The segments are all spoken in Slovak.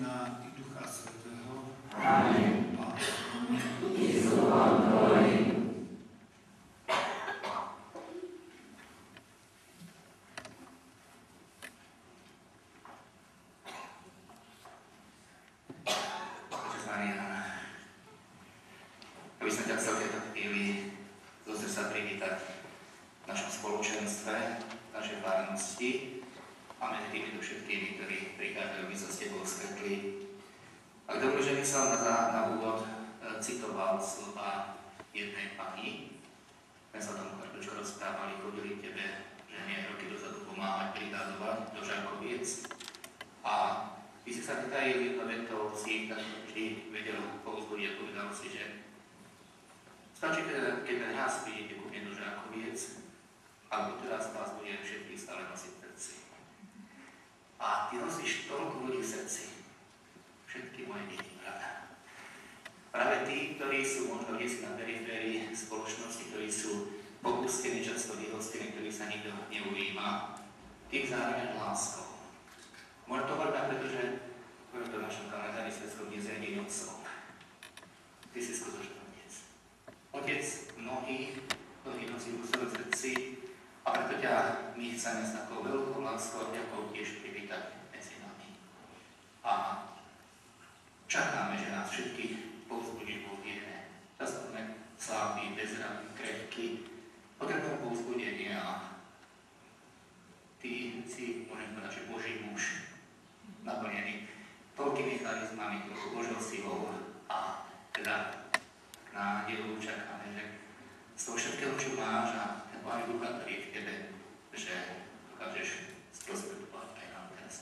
Syna i Ducha Svätého. Amen. I s duchom tvojim. Aby som ťa chcel v tejto chvíli zo srdca privítať v našom spoločenstve, v našej farnosti a medzi týmito všetkými, ktorí prichádzajú, my sa s tebou stretli. Ak dobre, že by som na úvod citoval slova jednej pani, sme sa tomu kratučko rozprávali, chodili k tebe, že nie roky dozadu pomáhať prihádovať do Žákoviec a ty si sa teda jednou vetou si tak vždy vedel povzbudiť a povedal si, že stačí, keď raz prídete ku mne do Žákoviec, alebo teraz vás budem všetkých stále nosiť v srdci. A ty nosíš toľko ľudí v srdci, všetky moje deti, pravda. Práve tí, ktorí sú možno dnes na periférii spoločnosti, ktorí sú popustení, často vyhostení, ktorí sa nikto neujíma, tým zároveň láskou. Možno to hovoríme, pretože v našom kalendári svetskom dnes je deň otcov. Ty si skutočný otec. Otec mnohých nosí v svojom srdci a preto ťa my chceme s takou veľkou láskou a vďakou tiež privítať medzi nami. A čakáme, že nás všetkých povzbudíš vo viere. Často sme slabí, bezradní, krehkí, potrebujeme povzbudenie a ty si, môžem povedať, že Boží muž, naplnený toľkými charizmami, toľkou Božou silou a teda nádejou čakáme, že z toho všetkého, čo máš a ten Pán Ducha, ktorý je v tebe, že dokážeš sprostredkovať aj nám teraz.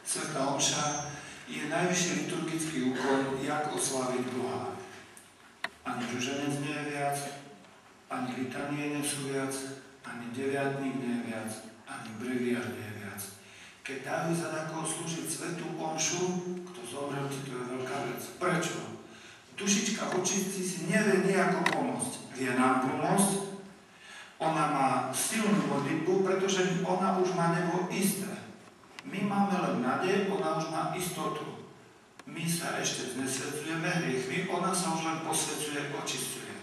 Svätá omša je najvyšší liturgický úkon, jak osláviť Boha. Ani ruženec nie je viac, ani litanie nie sú viac, ani deviatník nie je viac, ani breviár nie je viac. Keď dávajú za takého slúžiť svätú omšu, kto zomrel, to je veľká vec. Prečo? Dušička v očistci si nevie nejako pomôcť. Vie nám pomôcť. Ona má silnú modlitbu, pretože ona už má nebo isté. My máme len nádej, ona už má istotu. My sa ešte znesvedzujeme hriechmi, ona sa už len posvedzuje, očistuje.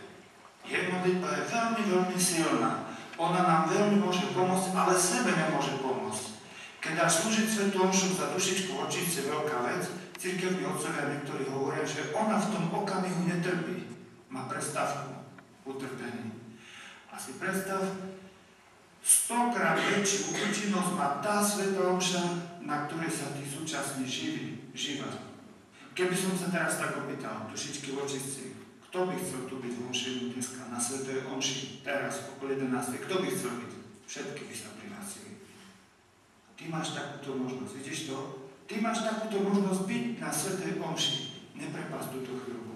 Jej modlitba je veľmi, veľmi silná. Ona nám veľmi môže pomôcť, ale sebe nemôže pomôcť. Keď dáš slúžiť svätú omšu za dušičku v očistci, veľká vec, cirkevní otcovia niektorí hovoria, že ona v tom okamihu netrpí. Má prestávku utrpení. A si predstav, 100-krát väčšiu účinnosť má tá svätá omša, na ktorej sa tí súčasní žíva. Keby som sa teraz tak opýtal, dušičky v očistci, kto by chcel tu byť v omši dneska, na svätej omši, teraz, okolo 11. Kto by chcel byť? Všetky by sa prihlásili. Ty máš takúto možnosť, vidíš to? Ty máš takúto možnosť byť na svätej omši. Neprepásť túto chvíľu.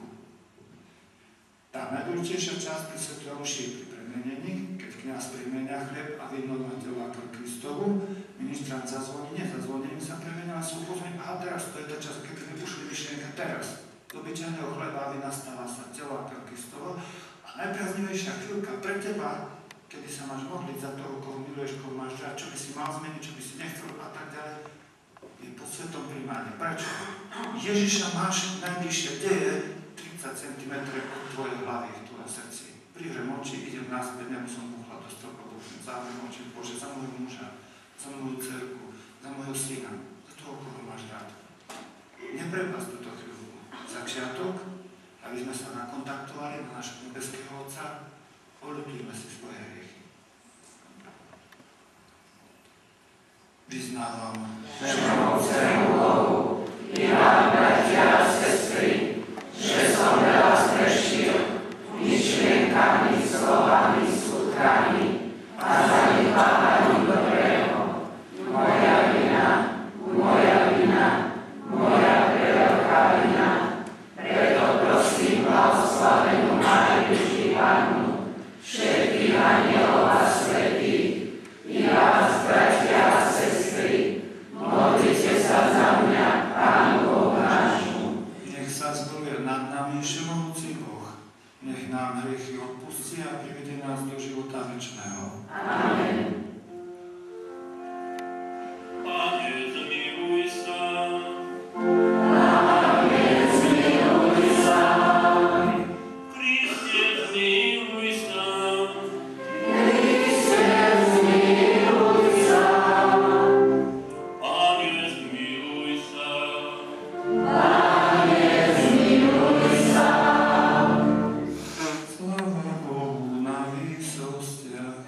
Tá najdôležitejšia časť pri svätej omši je pri premenení, keď kňaz premenia chleb a víno na telo Kristovu, ministrant zazvoní, nezazvoní, sa premenia a sa upozorní, a teraz to je tá časť, keď mi ušli myšlienka teraz. Z obyčajného chleba a vína stáva sa telo Kristova a najpriaznivejšia chvíľka pre teba, kedy sa máš modliť za toho, koho miluješ, koho máš rád, čo by si mal zmeniť, čo by si nechcel a tak ďalej, je po svetom príjmaní. Prečo? Ježiša máš najbližšie, kde je 30 cm od tvojej hlavy v tvojom srdci. Prihrem oči, idem naspäť, neby som buchla do stropa, závrem oči, Bože, za môjho muža, za moju dcerku, za môjho syna, za toho, koho máš rád. Neprepásť túto chvíľu. Začiatok, aby sme sa nakontaktovali na našho nebeského Otca, oľutujme si svoje hriechy. Vyznávam, že mocnému Bohu i vám, bratia a sestry, že som veľa zhrešil myšlienkami, slovami, skutkami a zanedbávaním dobrého. Moja vina, moja preveľká vina. Preto prosím blahoslavenú Máriu Pannu, všetkých anielov a svätých, i vás, bratia a sestry, modlite sa za mňa, Pánu Bohu nášmu. Nech sa zbavuje nad nami všemohúci Boh, nech nás nám hriechy odpustí a privede nás do života večného. Amen. Pane, zmiluj sa. Pane, zmiluj sa. Kriste, zmiluj sa. Kriste, zmiluj sa. Pane, zmiluj sa. Pane, zmiluj sa. Sláva Bohu na výsostiach.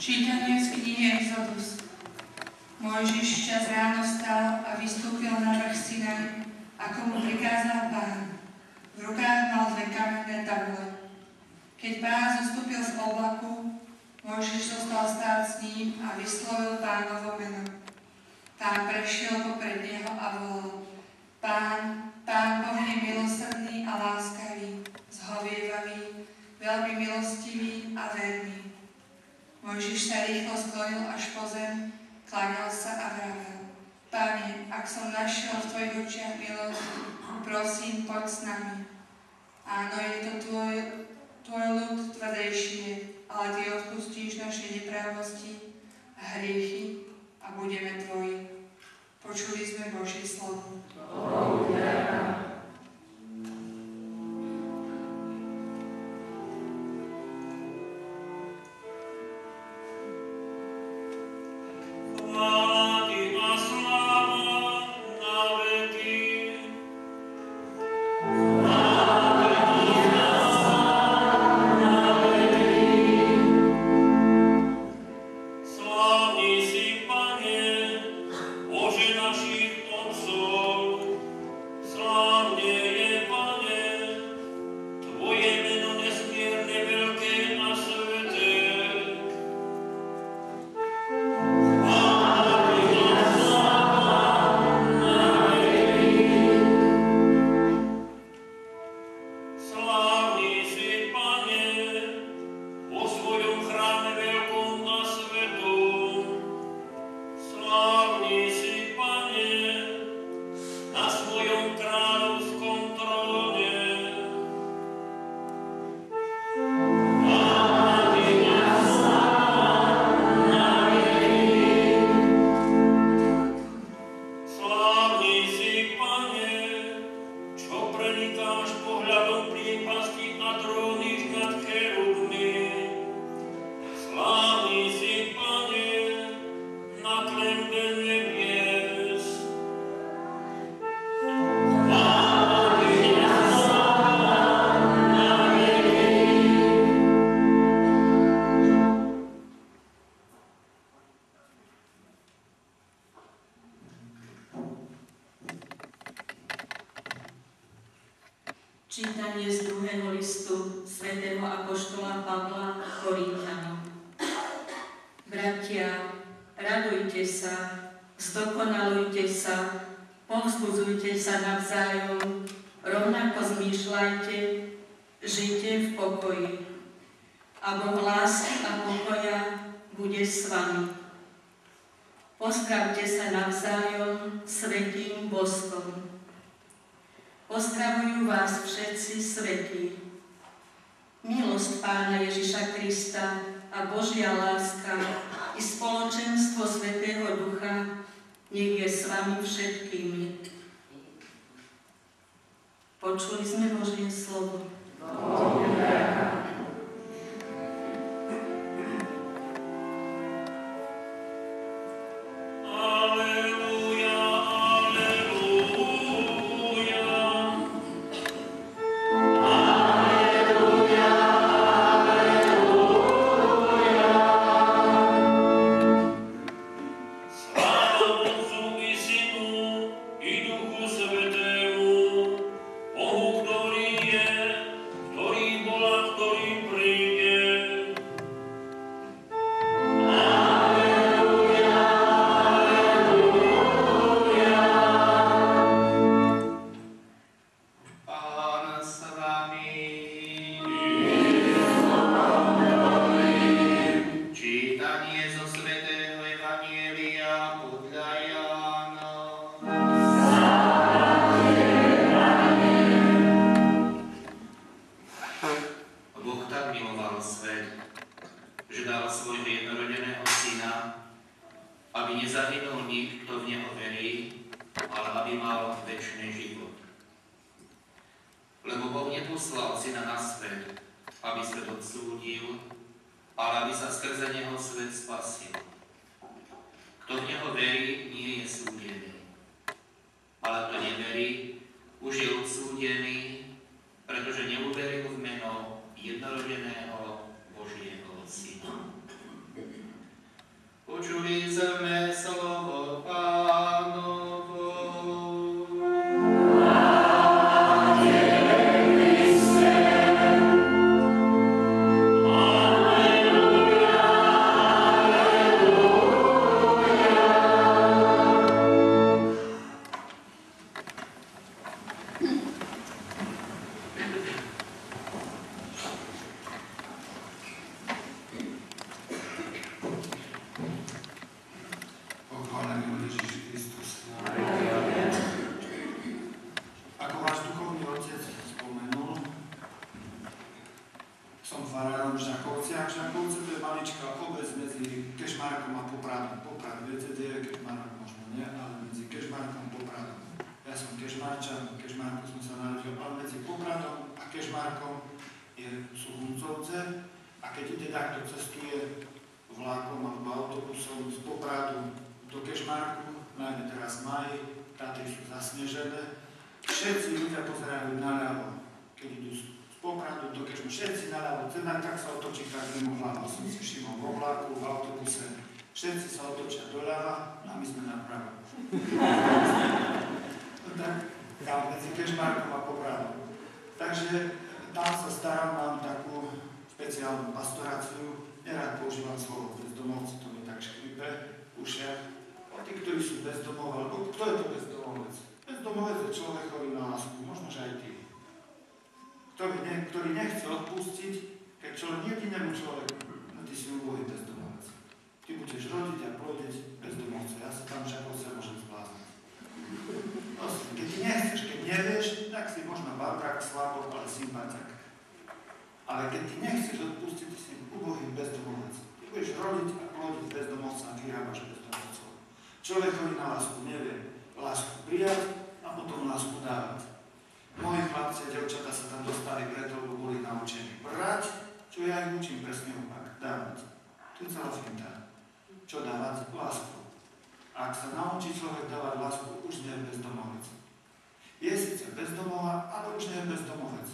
Čítanie z knihy Exodus. Mojžiš včas ráno vstal a vystúpil na vrch Sinaj, ako mu prikázal Pán. V rukách mal 2 kamenné tabule. Keď Pán zostúpil z oblaku, Mojžiš zostal stáť s ním a vyslovil Pánovo meno. Pán prešiel popred neho a volal: Pán, Pán Boh je milosrdný a láskavý, zhovievavý, veľmi milostivý a verný. Mojžiš sa rýchlo sklonil až po zem, kláňal sa a vravel: Pane, ak som našiel v tvojich očiach milosť, prosím, poď s nami. Áno, je to tvoj ľud tvrdejšie, ale ty odpustíš naše neprávosti a hriechy a budeme tvoji. Počuli sme Božie slovo. Slávny si, Pane, Bože našich otcov, prenikáš pohľadom priepasti a tróniš nad cherubmi. Slávny si, Pane, na klembe nebies. Čítanie z 2. listu svätého apoštola Pavla Korinťanom. Bratia, radujte sa, zdokonalujte sa, povzbudzujte sa navzájom, rovnako zmýšľajte, žite v pokoji. A Boh lásky a pokoja bude s vami. Pozdravte sa navzájom svätým boskom. Pozdravujú vás všetci svätí. Milosť Pána Ježiša Krista a Božia láska i spoločenstvo Svätého Ducha nech je s vami všetkými. Počuli sme Božie slovo. Všetci sa otočia doľava, a my sme napravo. No tak, tam medzi Kežmarkom a Popradom. Takže tam sa starám, mám takú špeciálnu pastoráciu. Nerád používam slovo bezdomovci, to mi tak škripe v ušiach. A tí, ktorí sú bezdomov, alebo kto je to bezdomovec? Bezdomovec je človek, ktorý má lásku, možno, že aj ty. Ktorý nechce odpustiť, keď jedinému človeku, no ty si ubohý bezdomovec. Ty budeš rodiť a plodiť bezdomovce. Ja sa tam však od sa môžem zblázniť. Keď ty nechceš, keď nevieš, tak si možno barbrak, slabok, ale sympatiak. Ale keď ty nechceš odpustiť, ty si ubohý bezdomovec. Ty budeš rodiť a plodiť bezdomovca a vyrábaš bezdomovcov. Človek, ktorý na lásku nevie lásku prijať a potom lásku dávať. Moji chlapci a devčatá sa tam dostali preto, lebo boli naučení brať, čo ja ich učím presne opak, dávať. To je celá finta. Čo dávať? Lásku. Ak sa naučí človek dávať lásku, už nie je bezdomovec. Je síce bezdomová, ale už nie je bezdomovec.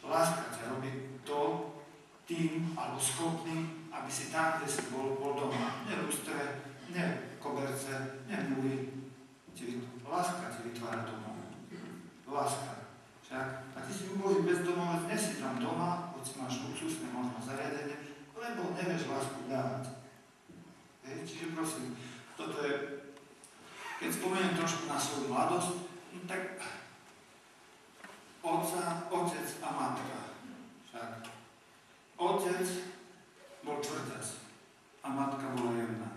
Láska ťa robí to tým, alebo schopný, aby si tam, kde si bol doma. Nie lustre, nie koberce, nie mluví. Láska ti vytvára domov. Láska. Však? A ty si ubohý bezdomovec, nie si tam doma, hoď si máš luxusné možno zariadenie, lebo nevieš lásku dávať. Čiže prosím, toto je, keď spomeniem trošku na svoju mladosť, no tak otec a matka. Však. Otec bol tvrdec a matka bola jemná.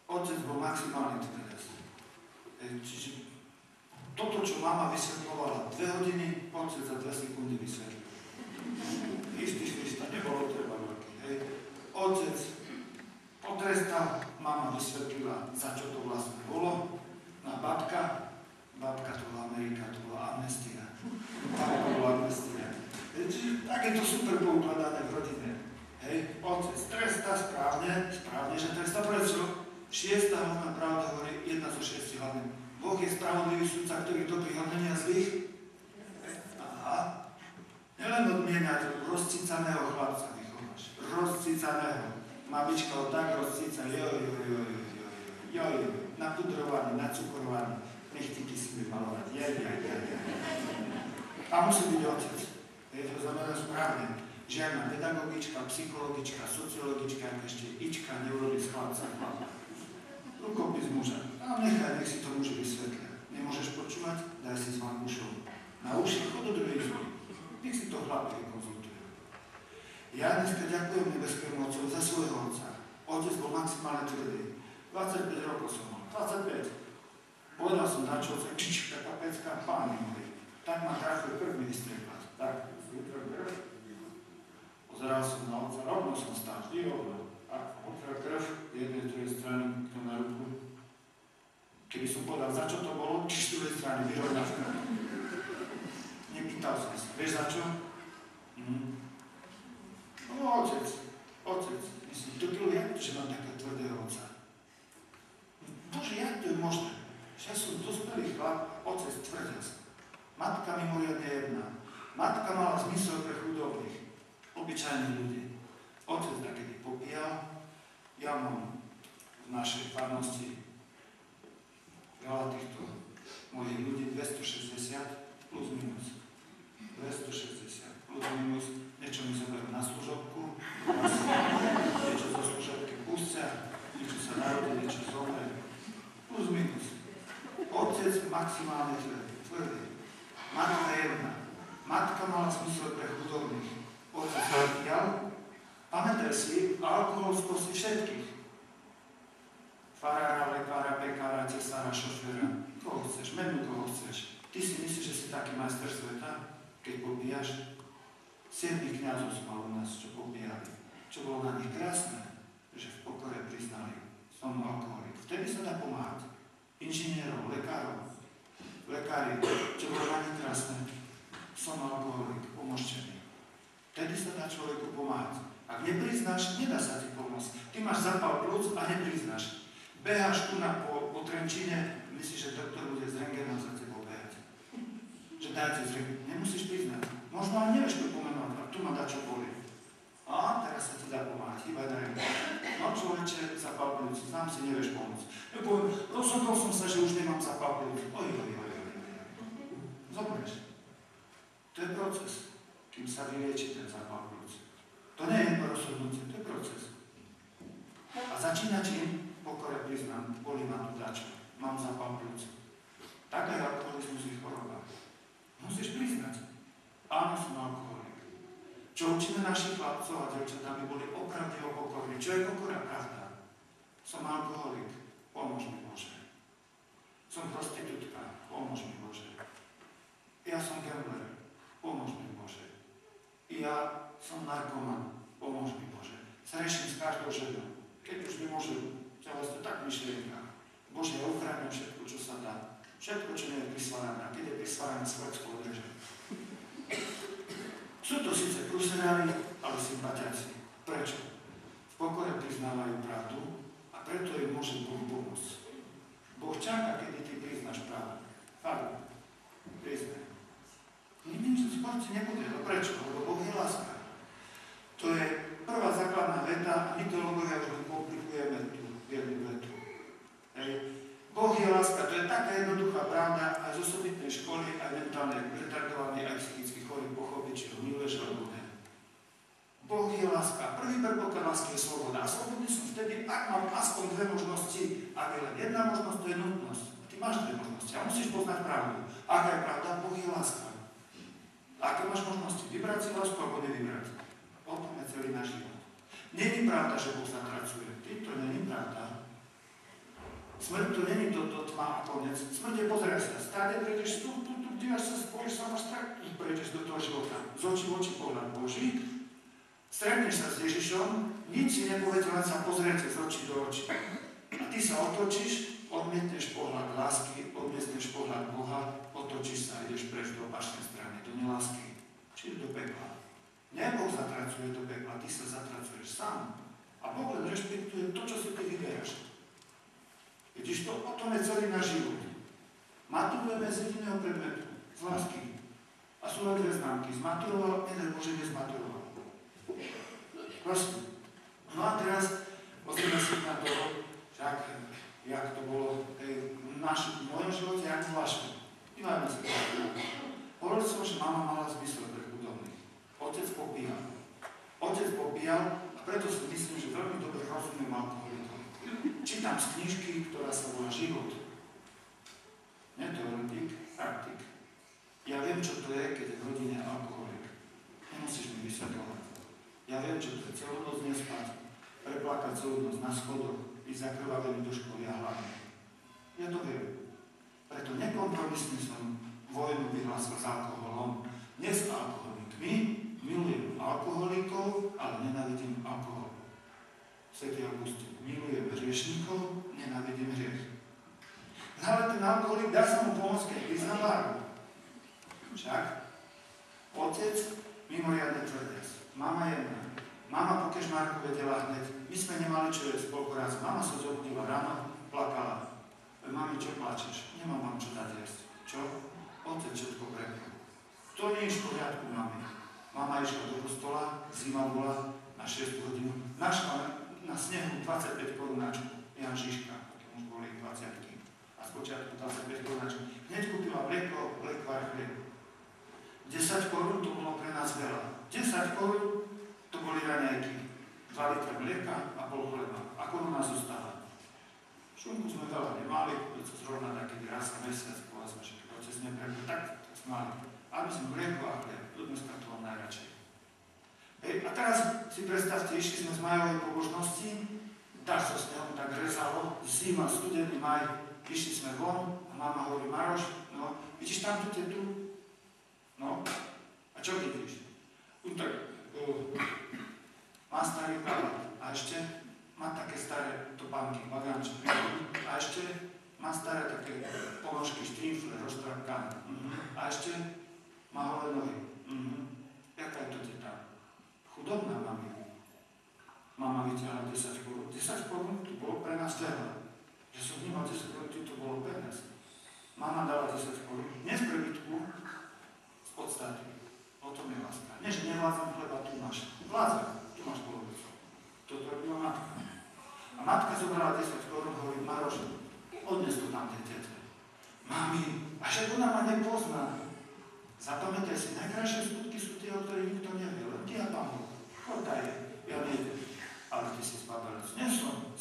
Otec bol maximálny tvrdec. Čiže toto, čo mama vysvetľovala 2 hodiny, otec za 2 sekundy vysvetlil. Ištá, nebolo treba veľký, hej. Otec potrestal, mama vysvetlila, za čo to vlastne bolo. No a babka to bola Amerika, to bola amnestia. Babka bola amnestia. Čiže tak je to super poukladané v rodine. Hej, otec trestá správne, že trestá prečo? 6. hlavná pravda hovorí, 1 zo 6 hlavných. Boh je spravodlivý sudca, ktorý dobrých hodnenia zlých. Aha. Nelen odmienať rozcicaného chlapca vychováš. Rozcicaného. Mamička ho tak rozcíca, joj, napudrovaný, nacukrovaný. Nechtíky si mi malovať, A musí byť otec. To znamená správne. Žiadna pedagogička, psychologička, sociologička, ešte ička neurobí z chlapca chlapa. Rukopis muža. A nech si to muži vysvetlia. Nemôžeš počúvať? Daj si zván ušov. Na uši chod do druhej izby. Nech si to chlapi konzultujú. Ja dneska ďakujem nebeskému otcovi za svojho otca. Otec bol maximálne tvrdý. 25 rokov som mal. 25. Povedal som na čo otca, taká pecka, páni moji. Tak ma trafil prvý vystrekať. Tak, pozeral som na otca, rovno som stál, vždy rovno. A otrel krv jednej z druhej strany na ruku. Keby som povedal, za čo to bolo, či z druhej strany vyrovná v krv. Nepýtal som sa. Vieš za čo? No, otec. Myslím, jak to, že mám také tvrdého otca? Bože, jak to je možné? Ja som dospelý chlap, otec tvrdec. Matka mimoriadne jedna. Matka mala zmysel pre chudobných, obyčajných ľudí. Otec takedy popíjal. Ja mám v našej farnosti veľa týchto mojich ľudí, 260 plus minus. 260 plus minus. Niečo mi zoberú na služobku, niečo zo služobky pustia, niečo sa narodí, niečo zomre. Plus minus. Otec maximálne tvrdý. Matka jedna. Matka mala zmysel pre chudobných. Otec popíjal. Pamätaj si, alkohol skosí všetkých. Farára, lekára, pekára, tesára, šoféra. Koho chceš, menu koho chceš. Ty si myslíš, že si taký majster sveta, keď popíjaš? 7 kňazov som mal u nás, čo popíjali. Čo bolo na nich krásne, že v pokore priznali, som alkoholik. Vtedy sa dá pomáhať. Inžinierov, lekárov. Lekári, čo bolo na nich krásne, som alkoholik, pomôžte mi. Vtedy sa dá človeku pomáhať. Ak nepriznáš, nedá sa ti pomôcť. Ty máš zápal plúc a nepriznáš. Beháš tu po Trenčine, myslíš, že doktor bude z rentgena za tebou behať. Že dajte z rentgena. Nemusíš priznať. Možno ani nevieš to pomenovať, a tu ma dá čo boli. A teraz sa ti dá pomáhať, iba na rentgen. No človeče, zápal plúc, sám si nevieš pomôcť. Rozhodol som sa, že už nemám zápal plúc. Oj. Zobrieš. To je proces, kým sa vylieči ten zápal plúc. To nie je jedno rozhodnutie, to je proces. A začína čím? Pokore priznám, boli ma tu dačo. Mám zápal plúc. Tak aj alkoholizmus je choroba. Musíš priznať. Áno, som alkoholik. Čo učíme našich chlapcov a devčatá, aby boli opravdivo pokorní. Čo je pokora? Pravda. Som alkoholik. Pomôž mi, Bože. Som prostitútka. Pomôž mi, Bože. Ja som gambler. Pomôž mi, Bože. Ja som narkoman. Pomôž mi, Bože. Sa reším s každou ženou. Keď už mi môžem, ťa vlastne tak myšlienka. Bože, ja ochránim všetko, čo sa dá. Všetko, čo nie je prisvárané. A keď je prisvárané, svojek spoludržia. Sú to síce prúserári, ale sympatiaci. Prečo? V pokore priznávajú pravdu a preto im môže Boh pomôcť. Boh čaká, kedy ty priznáš pravdu. Fakt. Priznaj. Nič sporci nebude. Prečo? Lebo Boh je láska. To je prvá základná veta a my teológovia už komplikujeme tú jednu vetu. Boh je láska. To je taká jednoduchá pravda aj z osobitnej školy, aj mentálne retardovaní, aj psychicky chorí pochopiť, či ho miluješ alebo ne. Boh je láska. Prvý predpoklad lásky je sloboda. A slobodný som vtedy, ak mám aspoň dve možnosti, ak je len jedna možnosť, to je nutnosť. Ty máš dve možnosti a musíš poznať pravdu. Aká je pravda? Boh je láska. A aké máš možnosti? Vybrať si lásku alebo nevybrať? O tom je celý náš život. Není pravda, že Boh zatracuje. To není pravda. Smrť to není to tma a konec. Smrť je pozrieť sa. Stále prejdeš tu, dívaš sa, spojíš sa, máš strach, prejdeš do toho života. Z očí v oči pohľad Boží. Stretneš sa s Ježišom, nič si nepovedz, len sa pozriete z očí do očí. A ty sa otočíš, odmietneš pohľad lásky, odmietneš pohľad Boha, otočíš sa a ideš preč do opačnej strany, do nelásky, čiže do pekla. Nie Boh zatracuje do pekla, ty sa zatracuješ sám. A Boh len rešpektuje to, čo si ty vyberáš. Vidíš, o tom je celý náš život. Maturujeme z jediného predmetu, z lásky. A sú len dve známky. Zmaturoval, jeden Bože nezmaturoval. Prosím. No a teraz pozrieme si na to, však, jak to bolo v mojom živote, jak v vašom. Dívajme sa to. Hovoril som, že mama mala zmysel pre chudobných. Otec popíjal a preto si myslím, že veľmi dobre rozumiem alkoholikom. Čítam z knižky, ktorá sa volá Život. Nie teoretik, praktik. Ja viem, čo to je, keď je v rodine alkoholik. Nemusíš mi vysvetľovať. Ja viem, čo to je celú noc nespať, preplakať celú noc na schodoch, ísť zakrvavený do školy a hlavne. Ja to viem. Preto nekompromisne som vojnu vyhlásil s alkoholom. Nie s alkoholikmi, milujem alkoholikov, ale nenávidím alkohol. Svätý Augustín, milujem hriešnikov, nenávidím hriech. Ale ten alkoholik dá sa mu pomôcť, keď prizná váru. Však otec mimoriadne tvrdec. Mama jedna. Mama po kežmárku vedela hneď. My sme nemali čo jesť koľko raz. Mama sa zobudila ráno, plakala. Mami, čo plačeš? Nemám vám čo dať jesť. Čo? Otec všetko prekol. To nie je v poriadku, mami. Mama išla do kostola, zima bola na 6 hodinu. Našla na snehu 25 korunáčku. Jan Žižka, keď už boli 20-ky. A spočiatku 25 korunáčku. Hneď kúpila mlieko, lekvár, chlieb. 10 korún to bolo pre nás veľa. 10 korún to boli raňajky. 2 litre mlieka a pol chleba. A koruna zostala. Šunku sme veľa nemali, keď sa zrovna taký raz na mesiac, povedzme, že keď otec neprekol, tak sme mali. A my sme mlieko a chlieb. To dneska to mám najradšej. A teraz si predstavte, išli sme z majovej pobožnosti, dáš so snehom tak rezalo, zima, studený maj, išli sme von a mama hovorí, Maroš, no, vidíš tam tu tetu? No, a čo vidíš? Tak, má starý kabát a ešte má také staré topánky, bagánčky a ešte má staré také ponožky, štrýfle, roztrapkané. A ešte má holé nohy. Jaká je to teta? Chudobná mami. Mama vytiahla 10 korún. 10 korún to bolo pre nás veľa. Že som vnímal 10 korún, to bolo peniaz. Mama dala 10 korún. Nie z prebytku, z podstaty. O tom je láska. Nie, že nevládzam chleba, tu máš. Vládzam, tu máš polovicu. Toto robila matka. A matka zobrala 10 korún, hovorí, Maroš, odnes to tam tej tete. Mami, a však ona ma nepozná. Zapamätaj si, najkrajšie skutky sú tie, o ktorých nikto nevie. Len ty a Pán Boh. Chodaj, ja nejdem. Ale ty si zbabelec. Nesom,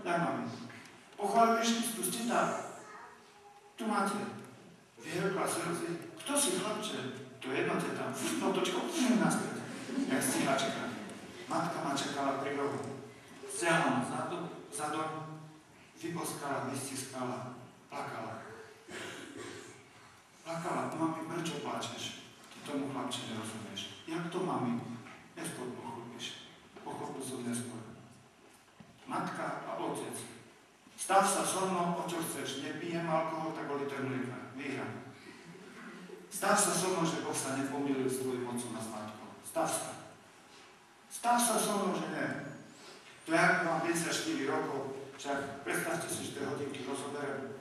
daj mami. Pochváliš Kristus, teta. Tu máte. Vyhrkla srdci. Kto si, chlapče? To je jedno teta. No točko, naspäť. Jak stíhačka. Matka ma čakala pri rohu. Stiahla ma zadom, vyboskala, vystiskala, plakala. Plakala, mami, prečo pláčeš? Ty tomu chlapče nerozumieš. Jak to, mami? Neskôr pochopíš. Pochopil som neskôr. Matka a otec z Stav sa so mnou, o čo chceš. Nepijem alkohol, tak o liter mlieka. Vyhrám. Stav sa so mnou, že Boh sa nepomýlil s tvojim otcom a s matkou. Stav sa. Stav sa so mnou, že nie. To ja mám 54 rokov, však predstavte si, že tie hodinky rozoberiem.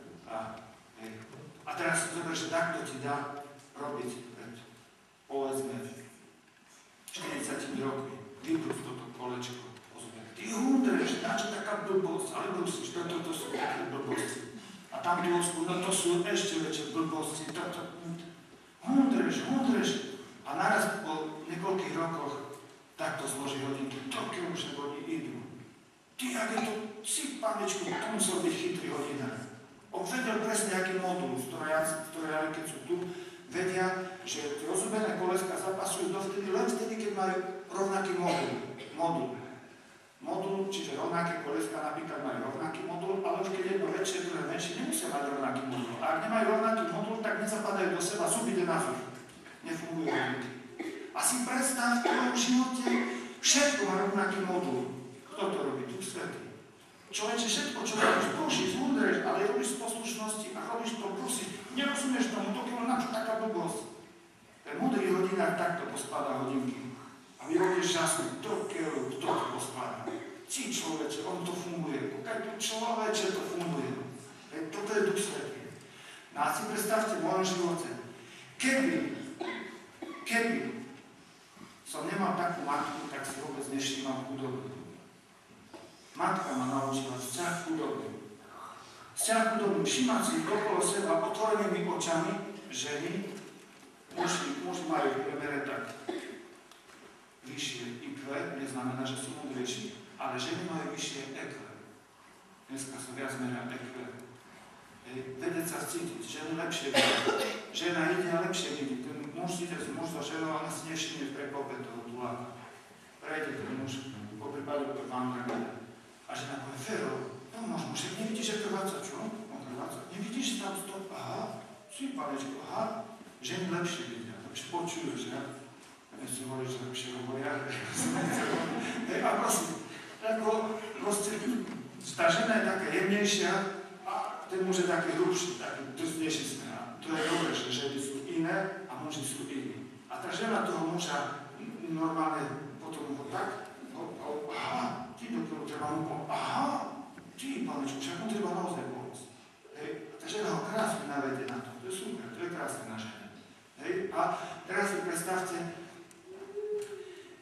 A teraz si zober, že takto ti dá robiť pred, povedzme, 40 rokmi. Vybrúť toto kolečko. Ty húdreš, načo taká blbosť, alebo myslíš, že toto sú také blbosti. A tam tú osku, no to sú ešte väčšie blbosti, húdreš. A naraz po niekoľkých rokoch takto zloží hodinky, toľko už oni idú. Ty, ak je to, si pánečku, to musel byť chytrý hodinár. On vedel presne, aký modul, ktoré keď sú tu, vedia, že rozobené koleska zapasujú dovtedy, len vtedy, keď majú rovnaký modul, čiže rovnaké koleska napríklad majú rovnaký modul, ale už keď jedno väčšie, druhé menšie, nemusia mať rovnaký modul. A ak nemajú rovnaký modul, tak nezapadajú do seba, sú byde na fír. Nefungujú hodinky. A si predstav v tvojom živote, všetko má rovnaký modul. Kto to robí? Duch Svätý. Človeče, všetko, čo robíš, prosíš, zúdreš, ale robíš z poslušnosti a robíš to, prosíš, nerozumieš tomu, to keď na čo taká blbosť. Ten múdry hodinár takto poskladá hodinky. A vy robíš žasný, kto to poskladá. Či človeče, on to funguje. Keď tu človeče to funguje. Toto je Duch Svätý. No a si predstavte v mojom živote, keby som nemal takú matku, tak si vôbec nevšímam chudobu. Matka ma naučila vzťah chudobný. Vzťah chudobný, všímať si okolo seba otvorenými očami ženy, muži majú v premere tak vyššie IQ, neznamená, že sú múdrejší, ale ženy majú vyššie EQ. Dneska sa viac meria EQ. Vedieť sa cítiť, ženu lepšie vidieť. Žena ide a lepšie vidieť. Ten muž ide z muž za ženou a si nevšimne v prekope toho tuláka. Prejde ten muž, po prípade vám tak. A žena povie, Fero, pomôž mu, že nevidíš, že krváca, čo? On krváca. Nevidíš tam stop? Aha, si panečko, aha. Ženy lepšie vidia, lepšie počujú, že? Ja si hovorím, že lepšie hovoria. A prosím, proste, tá žena je taká jemnejšia a ten muž je taký hrubší, taký drznejší smeha. To je dobré, že ženy sú iné a muži sú iní. A tá žena toho muža normálne potom ho tak, aha, ty doktor treba mu pomôcť, aha, ty panečku, však mu treba naozaj pomôcť. A tá žena ho krásne navedie na to, to je super, to je krásne na žene. A teraz si predstavte,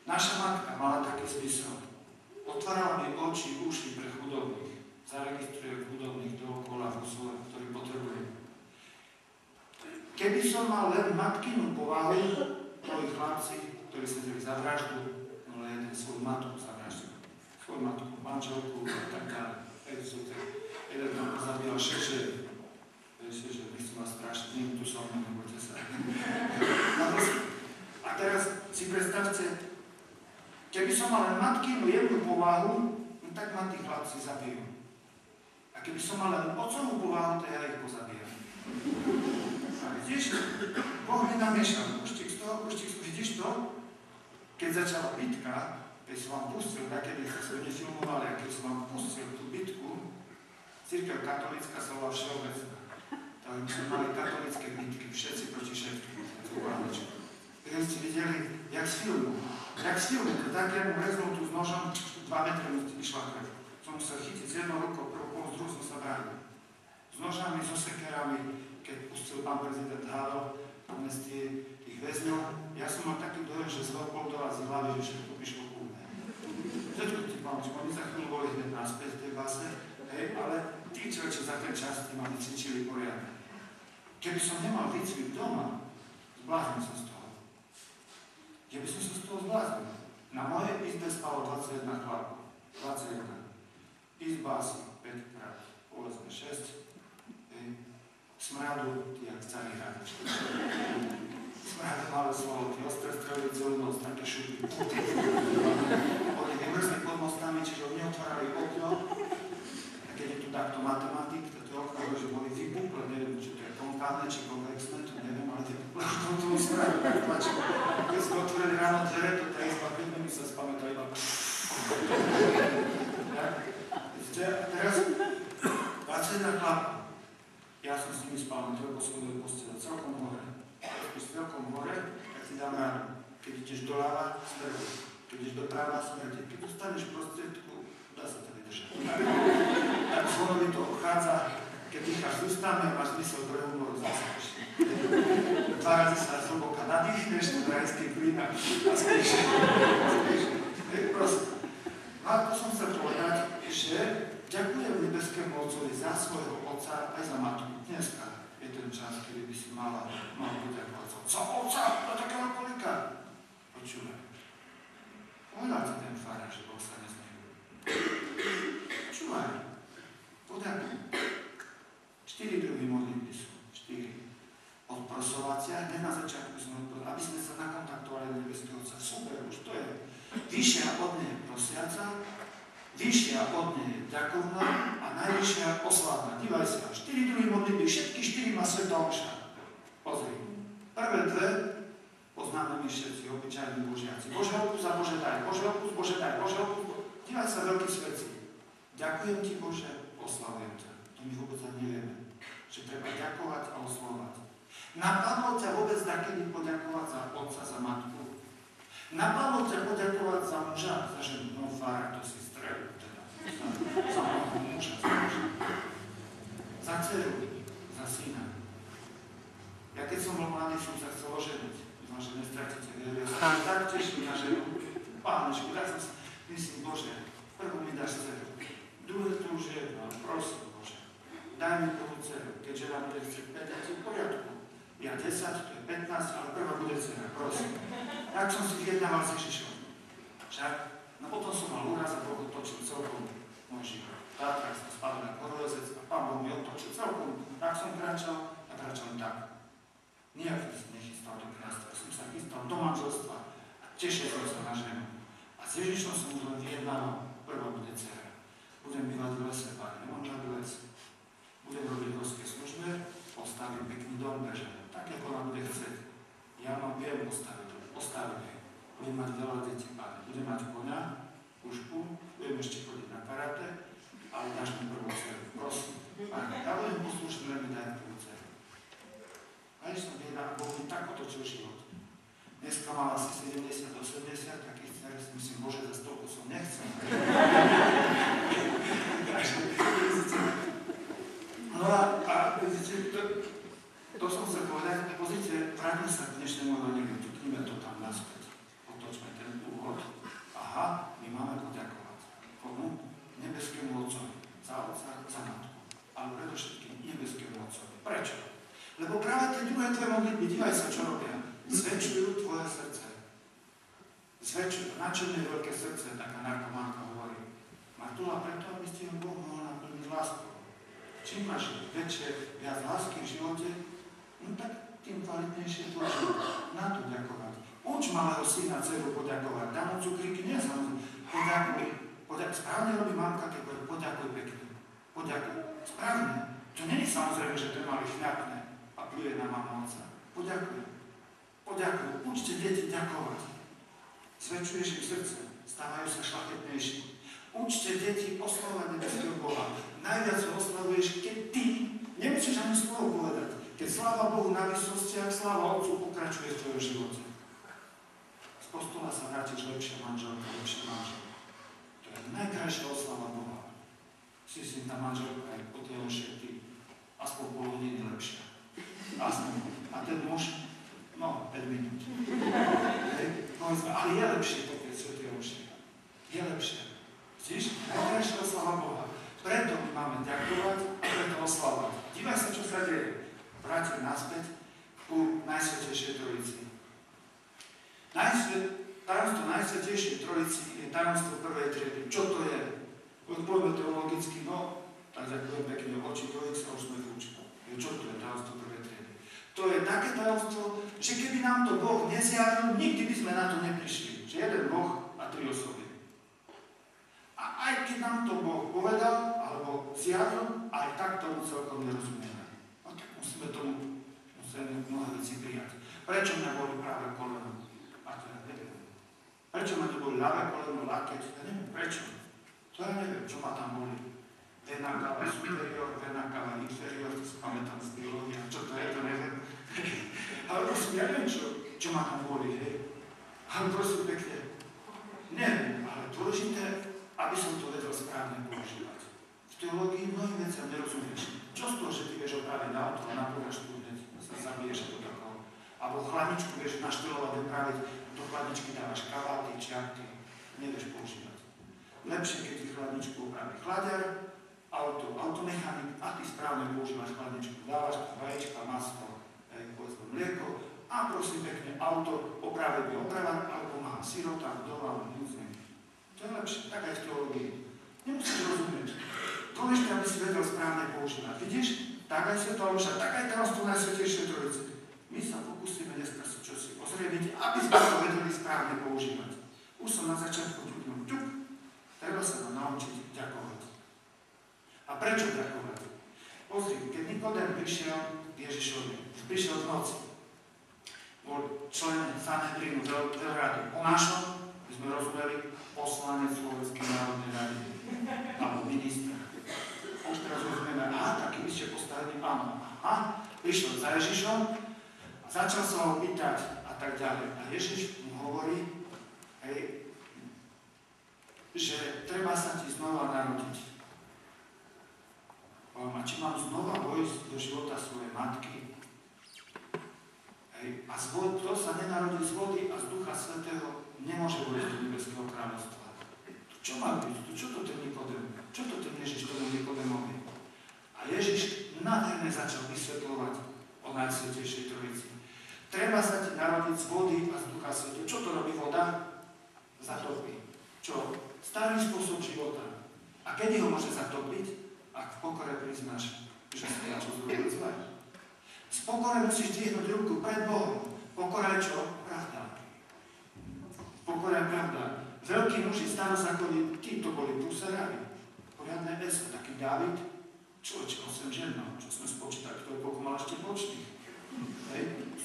naša matka mala taký zmysel. Otvárala mi oči, uši pre chudobných. Zaregistruje chudobných dookola vo svojom, ktorý potrebujem. Keby som mal len matkinu povahu, moji chlapci, ktorí sa dali za vraždu, no len jeden svoju matku za vraždu. Svoju matku, manželku a tak ďalej. Jeden tam zabíjal šeše. Viete, že nechcem vás strašiť, nie tu som, nebojte sa. A teraz si predstavte, keby som mal len matkinu jednu povahu, no tak ma tí chlapci zabijú. A keby som mal len otcovú povahu, to ja ich pozabíjam. A vidíš, Boh mi namiešal kuštík z toho, vidíš to? Keď začala bitka, keď som vám pustil, takedy sa nefilmovali, a keď som vám pustil tú bitku, cirkev katolícka sa volá všeobecná. Tak my sme mali katolícke bitky, všetci proti všetkým. Keď ste videli, jak z filmu. Jak z filmu, to tak, jak mu reznul tu s nožom, 2 metre mi išla krev. Som musel chytiť z jednou rukou, prvou, z druhou som sa bránil. S nožami, so sekerami, keď pustil pán prezident Havel, amnestie tých väzňov, ja som mal taký dojem, že z Leopoldova z hlavy, že všetko vyšlo kúrne. Všetko ti mám, že oni za chvíľu boli hneď naspäť v tej base, ale tí človeči za ten čas tí ma vycvičili poriadne. Keby som nemal výcvik doma, zbláznil som z toho. Keby som sa z toho zbláznil. Na mojej izbe spalo 21 chlapov. 21. Izba asi 5 krát, povedzme 6. Smradu, ty jak celý rád. Smradu malé slovo, ty ostré strelili celú noc, také šupy. Oni vymrzli pod mostami, čiže oni otvárali okno. A keď je tu takto matematik, to tie okno, že boli vypukle, neviem, či to je konkávne, či konvexné, to neviem, ale tie vypukle v tomu smradu tak tlačilo. Keď sme otvorili ráno dvere, to tá izba 5 minút sa spamätala iba. Teraz svojho postele, celkom hore. Keď spíš celkom hore, tak si dám ráno. Keď ideš doľava, smrdí. Keď ideš doprava, smrdí. Keď dostaneš prostriedku, dá sa to vydržať. Tak zvonovi to obchádza, keď dýcháš z ústami a máš zmysel pre humoru, zase. 2 razy sa zhlboka nadýchneš, ten rajský plyn a spíš. Proste. No a to som chcel povedať, že ďakujem nebeskému Otcovi za svojho Otca aj za matku. Dneska je ten čas, kedy by si mal poďakovať za Otca, to je takého kolika. Počúvaj. Povedal ti ten farár, že Boh sa neznehuje. Počúvaj. Poďakujem. 4 druhy modlitby sú. 4. Odprosovacia, hneď na začiatku sme odpovedali, aby sme sa nakontaktovali do nebeského Otca. Super, už to je. Vyššia od nej prosiaca, vyššia od nej ďakovná a najvyššia oslavná. Dívaj sa, 4 druhy modlitby, všetky 4 má Svätá omša. Pozri. Prvé 2 poznáme my všetci, obyčajní božiaci. Bože opus a Bože daj, Bože opus, Bože daj, Bože opus. Dívaj sa, veľkí svetci. Ďakujem ti, Bože, oslavujem ťa. To my vôbec ani nevieme, že treba ďakovať a oslavovať. Napadlo ťa vôbec takedy poďakovať za otca, za matku? Napadlo ťa poďakovať za muža, za ženu? No fára, to si strel, teda. Za muža, za muža. Za dceru, za syna. Ja keď som bol mladý, som sa chcel oženiť. Dúfam, že nestratíte vieru. Ja sa tak teším na ženu. Pánečku, tak som sa, myslím, Bože, prvú mi dáš dceru. Druhé to už je jedno, ale prosím, Bože. Daj mi prvú dceru, keď žena bude chcieť 5, tak si v poriadku. Ja 10, to je 15, ale prvá bude dcera, prosím. Tak som si vyjednával s Ježišom. Však, no potom som mal úraz a Boh otočil celkom môj život. Tak som spadol na korolezec a Pán Boh mi otočil celkom. Tak som kráčal a kráčal tak. Nijak som nechystal do kňazstva, som sa chystal do manželstva a tešil som sa na ženu. A s Ježišom som už len vyjednával, prvá bude dcera. Budem bývať v lese, Pane, nemám žiadny les. Budem robiť v horskej službe, postavím pekný dom pre ženu, tak ako ona bude chcieť. Ja mám viem postavím jej. Budem mať veľa detí, Pane. Budem mať koňa, pušku, budem ešte chodiť na karate, ale dáš mi prvú dceru. Prosím, Pane, ja budem poslušný, len mi daj prvú dceru. A ešte som vedel, Boh mi tak otočil život. Dneska mal asi 70-80, takých dcer, myslím, Bože, za stolku som nechcel. No a vidíte, to som chcel povedať, pozrite, vráťme sa k dnešnému evangeliu, tuknime to tam naspäť, otočme ten úhod. Aha, my máme poďakovať. Komu? Nebeskému Otcovi, za Otca, za Matku, ale predovšetkým nebeskému Otcovi. Prečo? Lebo práve tie druhé tvoje modlitby, dívaj sa, čo robia. Zväčšujú tvoje srdce. Zväčšujú. Na čom je veľké srdce, taká narkománka hovorí. Martula preto, aby ste ho Boh mohol naplniť láskou. Čím máš väčšie, viac lásky v živote, no tak tým kvalitnejšie tvoj život. Na to ďakovať. Uč malého syna, dceru poďakovať. Dám mu cukríky, nie samozrejme. Poďakuj. Správne robí mamka, keď povie, poďakuj pekne. Poďakuj. Správne. To nie je samozrejme, že ten malý šľapne a pluje na mamu otca. Poďakuj. Poďakuj. Učte deti ďakovať. Zväčšuješ im srdce. Stávajú sa šľachetnejší. Učte deti oslavovať nebeského Boha. Najviac ho oslavuješ, keď ty nemusíš ani slovo povedať. Keď sláva Bohu na vysostiach, sláva Otcu pokračuje v tvojom živote. Z kostola sa vrátiš lepšia manželka, lepšia manžel. To je najkrajšia oslava Boha. Si tá manželka aj po tej omše, ty aspoň pol hodiny lepšia. Aspoň. A ten muž, no, 5 minút. Povedzme, ale je lepšie po tej svetej omše. Je lepšie. Vidíš? Najkrajšia oslava Boha. Preto my máme ďakovať a preto oslavovať. Dívaj sa, čo sa deje. Vrátim naspäť ku Najsvätejšej Trojici. Tajomstvo Najsvätejšej Trojici je tajomstvo prvej triedy. Čo to je? Odpovedme teologicky, no, tak ďakujem pekne, oči dvojich sa už sme vúčili. Čo to je tajomstvo prvej triedy? To je také tajomstvo, že keby nám to Boh nezjavil, nikdy by sme na to neprišli. Že jeden Boh a 3 osoby. A aj keď nám to Boh povedal, alebo zjavil, aj tak tomu celkom nerozumieme. No tak musíme mnohé veci prijať. Prečo mňa boli práve koleno? A to ja neviem. Prečo ma neboli ľavé koleno, lakeť? Ja neviem, prečo? To ja neviem, čo ma tam boli. vena cava superior, vena cava inferior, to si pamätám z biológie, čo to je, to neviem. Ale prosím, ja neviem, čo ma tam boli, hej. Ale prosím pekne, neviem, ale dôležité, aby som to vedel správne používať. V teológii mnohým veciam nerozumieš. Čo z toho, že ty vieš opraviť auto a napovedaš tu hneď, sa zabiješ do takého. Alebo chladničku vieš naštelovať, opraviť, do chladničky dávaš kaláty, čiapky, nevieš používať. Lepšie, keď ti chladničku opraví chladiar, automechanik a ty správne používaš chladničku. Dávaš tam vajíčka, maslo, povedzme mlieko a prosím pekne, auto opraví by opravať, alebo má sirota, doma, núdzne. To je lepšie, tak aj v teológii. Nemusíš rozumieť. Dôležité, aby si vedel správne používať. Vidíš? Tak aj Svätá omša, tak aj tajomstvo Najsvätejšej Trojice. My sa pokúsime dneska si čosi ozrejmiť, aby sme to vedeli správne používať. Už som na začiatku ťuknul ťuk. Treba sa nám naučiť ďakovať. A prečo ďakovať? Pozri, keď Nikodém prišiel k Ježišovi, prišiel v noci, bol člen Sanhedrinu veľrady. Po našom by sme rozumeli poslanec Slovenskej národnej rady alebo ministra. Už teraz rozumieme, taký vyššie postavený, áno. Prišiel za Ježišom a začal sa ho pýtať a tak ďalej. A Ježiš mu hovorí, že treba sa ti znova narodiť. A či mám znova vojsť do života svojej matky? A kto sa nenarodí z vody a z Ducha Svätého, nemôže vojsť do nebeského kráľovstva. Čo má byť? Čo to ten Nikodém? Čo to ten Ježiš tomu Nikodémovi? A Ježiš nádherne začal vysvetľovať o Najsvätejšej Trojici. Treba sa ti narodiť z vody a z Ducha Svätého. Čo to robí voda? Zatopí. Čo? Starý spôsob života. A kedy ho môže zatopiť? Ak v pokore priznáš, že si ja čo zrobil zle. Z pokore musíš dvihnúť ruku pred Bohom. Pokora je čo? Pravda. Pokora je pravda. Veľkí muži starozákonní, títo boli prúserári. Poriadne eso, taký Dávid, človeče, 8 žen, čo sme spočítali, kto koľko mal ešte počných.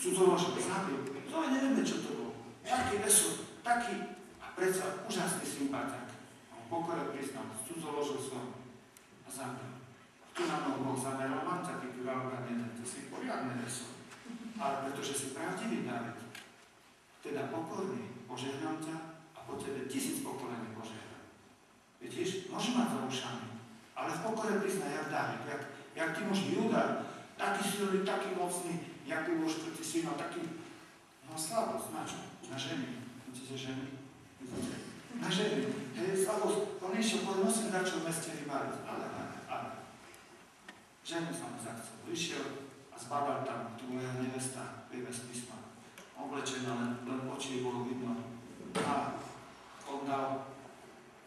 Cudzoložek, zabil. No aj nevieme, čo to bolo. Taký eso, taký, a predsa úžasný sympatiak. On pokore priznal, cudzoložil som a zabil. Tu na mnou Boh zameral, mám taký kráľová nedať, to si poriadne eso. Ale pretože si pravdivý Dávid, teda pokorný, požehnám ťa, a po tebe 1000 pokolení požehná. Vidíš, môže mať za ušami, ale v pokore priznaj, jak Dávid, jak ty muž Júda, taký silný, taký mocný, jak by môž proti synom, taký, no slabosť, na čo? Na ženy. Vidíte ženy? Vidíte? Na ženy. Slabosť, on išiel, musím dať čo v meste vyváriť, ale. Ženu sa mu zachcel. Vyšiel a zbadal tam tu moja nevesta, vieme z písma. Oblečená, len oči bolo vidno. A on dal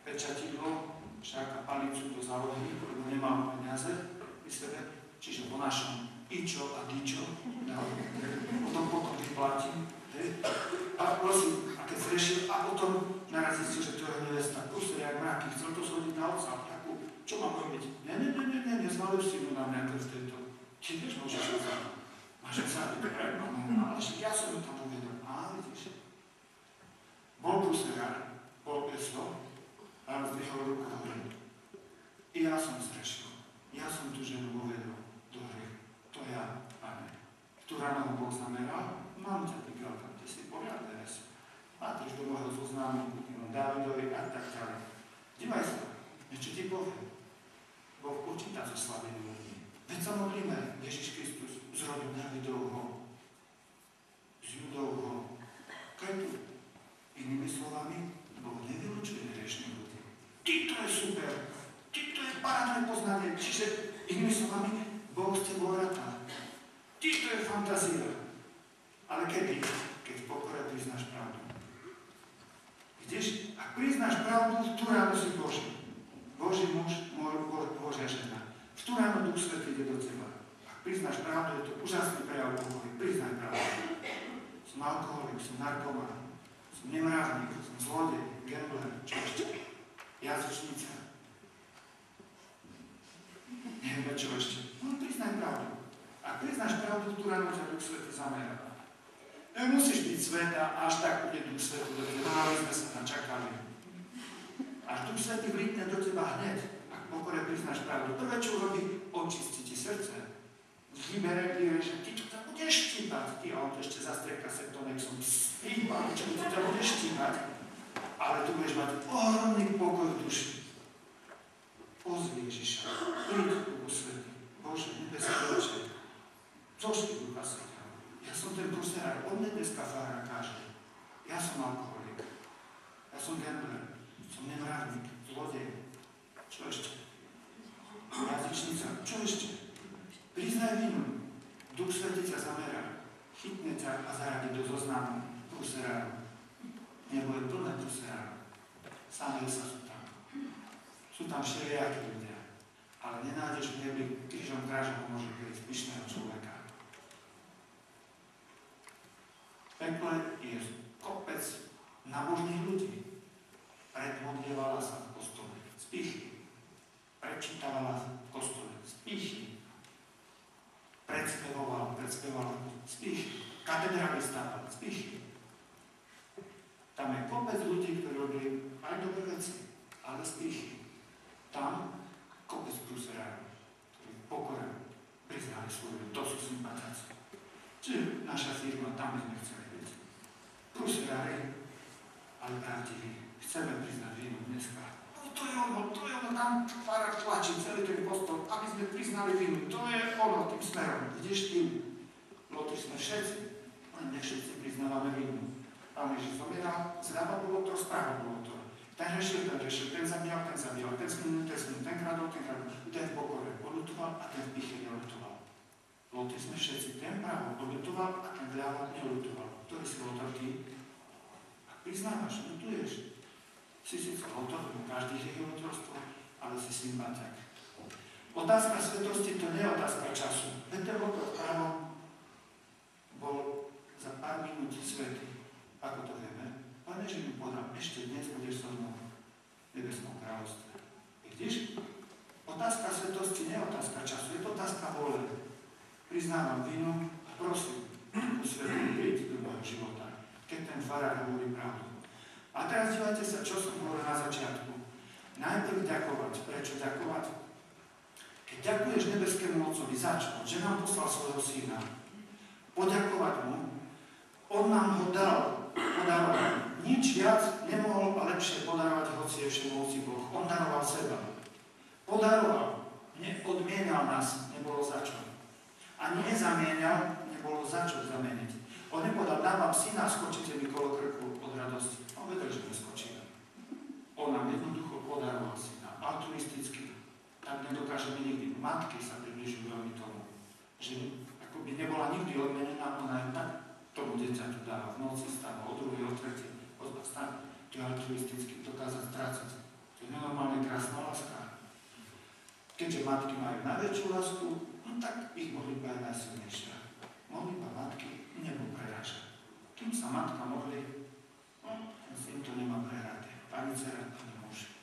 pečatidlo, však palicu do zálohy, lebo nemal peniaze pri sebe, čiže po našom ičo a dičo, potom vyplatím. A prosím, a keď zrešil, a potom naraz zistil, že to je nevesta, proste jak mraky, chcel to zhodiť na oca, takú, čo mám robiť? Nie, nezvaluj si mu na mňa v tejto. Či vieš, môžeš ho zabiť. Máš ho zabiť, ale však ja som ju tam povedal. Vidíš? Bol prúserár, bol eso, a rozdvihol ruku hore. I ja som zrešil. Ja som tú ženu uvedol do hry. To ja, Pane. Ktorá na Boh zameral, mám ťa vygal tam, ty si poriadne eso. Máš do môjho zoznámu, Dávidovi a tak ďalej. Dívaj sa, niečo ti poviem. Boh počíta so slabými ľuďmi. Veď sa modlíme, Ježiš Kristus zrodil Dávidovho, z Judovho, Ketu. Inými slovami, Boh nevylučuje hriešných ľudí. Týto je super, týto je parádne poznanie, čiže inými slovami, Boh s tebou ráta. Týto je fantázia. Ale kedy? Keď v pokore priznáš pravdu. Vidíš? Ak priznáš pravdu, tu ráno si Boží. Boží muž, Božia žena. V tú ráno Duch Svätý ide do teba. Ak priznáš pravdu, je to úžasný prejav pokory. Priznaj pravdu. Som alkoholik, som narkoman, som nemravník, som zlodej, gambler, čo ešte? Jazyčnica. Neviem, čo ešte. No, priznaj pravdu. Ak priznáš pravdu, tú ráno ťa Duch Svätý zamerá. Nemusíš byť sveta, až tak bude Duch Svätý do teba. Ale sme sa načakali. Až Duch Svätý vlítne do teba hneď. Ak pokore priznáš pravdu. Prvé, čo robí, očistí ti srdce. Vybere, že ty čo ťa budeš štípať. Ty, a on to ešte zastrieka septonexom. Spípať, čo ty ťa budeš štípať. Ale tu budeš mať ohromný pokoj v duši. Pozvi Ježiša. Príď k Duchu Svätý. Bože, nebeský Otče. Zošli Ducha Svätého. Ja som ten prúserár. On mne dneska fára káže. Ja som alkoholik. Ja som gambler. Som nemravník. Zlodej. Čo ešte? Jazyčnica. Čo ešte? Priznaj vinu. Duch Svätý ťa zamerá. Chytne ťa a zaradí do zoznamu prúserárov. Nebo je plné prúserárov. Samé sa sú tam. Sú tam všelijakí ľudia. Ale nenájdeš v nebi krížom krážom môže byť pyšného človeka. V pekle je kopec nábožných ľudí. Predmodlievala sa v kostole z pýchy. Prečítavala v kostole z pýchy. Predspievala z pýchy. Katedrály stával z pýchy. Tam je kopec ľudí, ktorí robili aj dobré veci, ale z pýchy. Tam kopec prúserárov, ktorí v pokore priznali svoju, to sú sympatiáci. Čiže naša firma, tam by sme chceli byť. Prúserári, ale pravdiví. Chceme priznať vinu dneska. No to je ono, tam farár tlačí celý ten kostol, aby sme priznali vinu. To je ono, tým smerom. Vidíš tým? Lotri sme všetci, len ne všetci priznávame vinu. Pán Ježiš zomieral, zľava bolo to, správa bolo to. Ten rešil, ten zabíjal, ten sminul, ten kradol, ten v pokore oľutoval a ten v pýche neoľutoval. Lotri sme všetci, ten právo oľutoval a ten vľavo neoľutoval. Ktorý si lotor ty? Ak priznávaš, ľutuješ. Si síce lotor, každý je lotorstvo, ale si sympatiak. Otázka svetosti to nie je otázka času. Veď ten lotor právo bol za pár minút svätý. Ako to vieme? Pane, že mi povedal, ešte dnes budeš so mnou v nebeskom kráľovstve. Vidíš? Otázka svetosti nie je otázka času, je to otázka vôle. Priznávam vinu a prosím, Duchu Svätý, príď do môjho života, keď ten farár hovorí pravdu. A teraz dívajte sa, čo som hovoril na začiatku. Najprv ďakovať. Prečo ďakovať? Keď ďakuješ nebeskému Otcovi za čo? Že nám poslal svojho syna. Poďakovať mu. On nám ho dal. Podaroval. Nič viac nemohol a lepšie podarovať, hoci je všemohúci Boh. On daroval seba. Podaroval. Neodmienal nás. Nebolo za čo. Ani nezamienal. Nebolo za čo zameniť. On nepovedal, dávam syna, skočíte mi kolo krku od radosti. On vedel, že neskočíme. On nám jednoducho podaroval syna. Altruisticky. Tak nedokážeme nikdy. Matky sa približujú veľmi tomu. Že ako by nebola nikdy odmenená, ona aj tak tomu dieťaťu dáva. V noci stáva, o druhej, o tretej. Stáva. To je altruisticky dokázať strácať. To je nenormálne krásna láska. Keďže matky majú najväčšiu lásku, no tak ich modlitba je najsilnejšia. Modlitba matky nebo preráža. Kým sa matka modlí, tým to nemá prehraté. Pani dcera, pani muž.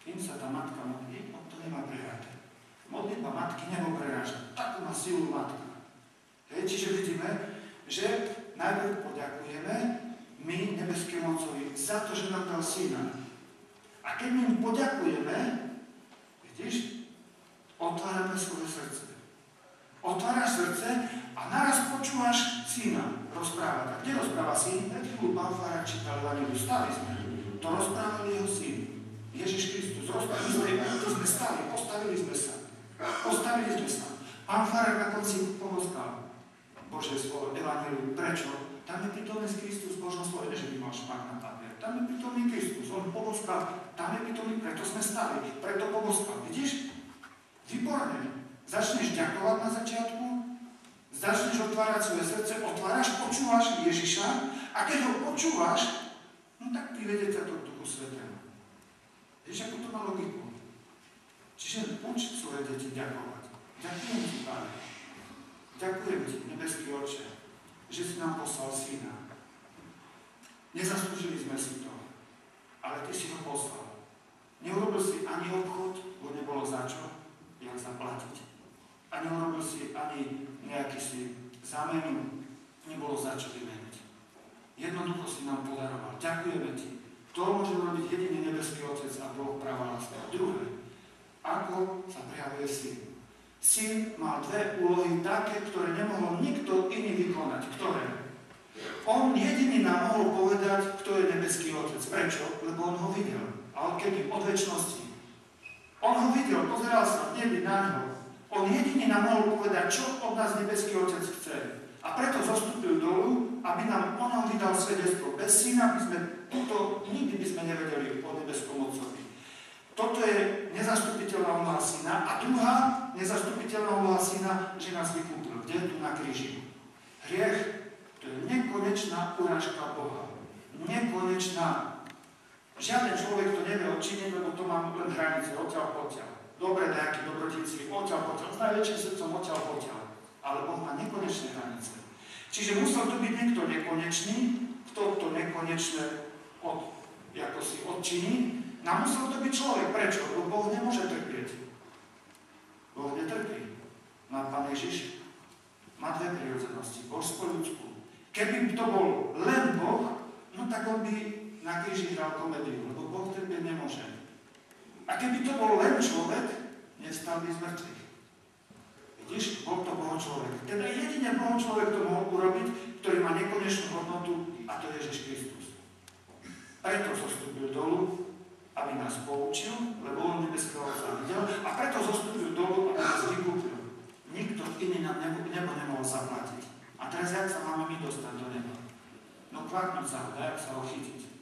Kým sa tá matka modlí, to nemá prehraté. Modlitba matky nebo preráža. Takú má silu matka. Čiže vidíme, že najprv poďakujeme my nebeskému Otcovi za to, že nám dal syna. A keď my mu poďakujeme, vidíš, otvárame svoje srdce. Otváraš srdce a naraz počúvaš syna rozprávať. A kde rozpráva syn? Pred chvíľu pán farár čítal Evangeliu. Stali sme. To rozprával jeho syn. Ježiš Kristus. Rozprávali sme stali. Postavili sme sa. Pán farár na konci poboskal Božie slovo, Evangeliu. Prečo? Tam je prítomný Kristus v Božom slove, že by mal špák na papier. Tam je prítomný Kristus. On poboskal. Tam je prítomný, preto sme stali. Preto poboskal. Vidíš? Výborne. Začneš ďakovať na začiatku, začneš otvárať svoje srdce, otváraš, počúvaš Ježiša a keď ho počúvaš, no tak privedie ťa to k Duchu Svätému. Vieš, ako to má logiku? Čiže uč svoje deti ďakovať. Ďakujem ti, Pane. Ďakujem ti, nebeský Otče, že si nám poslal syna. Nezaslúžili sme si to, ale ty si ho poslal. Neurobil si ani obchod, bo nebolo za čo, jak zaplatiť. A neurobil si ani nejaký si zamenu, nebolo za čo vymeniť. Jednoducho si nám podaroval. Ďakujeme ti. To môže robiť jediný nebeský Otec a Boh pravá láska. Druhé, ako sa prejavuje syn. Syn mal dve úlohy také, ktoré nemohol nikto iný vykonať. Ktoré? On jediný nám mohol povedať, kto je nebeský Otec. Prečo? Lebo on ho videl. Ale kedy? Od večnosti. On ho videl, pozeral sa v nebi na ňo. On jediný nám mohol povedať, čo od nás nebeský Otec chce. A preto zostúpil dolu, aby nám on vydal svedectvo. Bez syna by sme toto nikdy by sme nevedeli o nebeskom Otcovi. Toto je nezastupiteľná úloha syna. A druhá nezastupiteľná úloha syna, že nás vykúpil. Kde? Tu na kríži. Hriech, to je nekonečná urážka Boha. Nekonečná. Žiaden človek to nevie odčiniť, lebo to má len hranice, odtiaľ potiaľ. Dobre, nejakí dobrotici, odtiaľ potiaľ. S najväčším srdcom odtiaľ potiaľ. Ale Boh má nekonečné hranice. Čiže musel to byť niekto nekonečný, kto to nekonečné ako si odčiní. A musel to byť človek. Prečo? Lebo Boh nemôže trpieť. Boh netrpí. No a Pán Ježiš má dve prirodzenosti. Božskú ľudskú. Keby to bol len Boh, no tak on by na kríži hral komédiu, lebo Boh trpieť nemôže. A keby to bol len človek, nevstal by z mŕtvych. Vidíš, bol to Boh človek. Teda jedine Boh človek to mohol urobiť, ktorý má nekonečnú hodnotu, a to je Ježiš Kristus. Preto zostúpil dolu, aby nás poučil, lebo on nebeského Otca videl, a preto zostúpil dolu, aby nás vykúpil. Nikto iný nám nebo nemohol zaplatiť. A teraz jak sa máme my dostať do neba? No kvaknúť sa ho, jak sa ho chytiť.